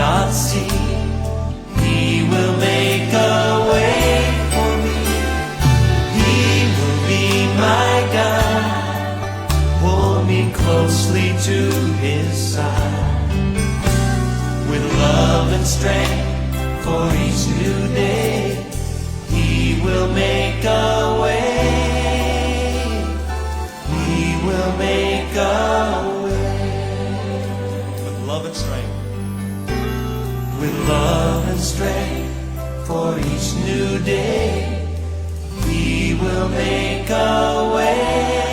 cannot see. He will make a way for me. He will be my guide, pull me closely to His side. With love and strength for each new day, He will make a way. He will make a way. With love and strength. With love and strength for each new day, He will make a way.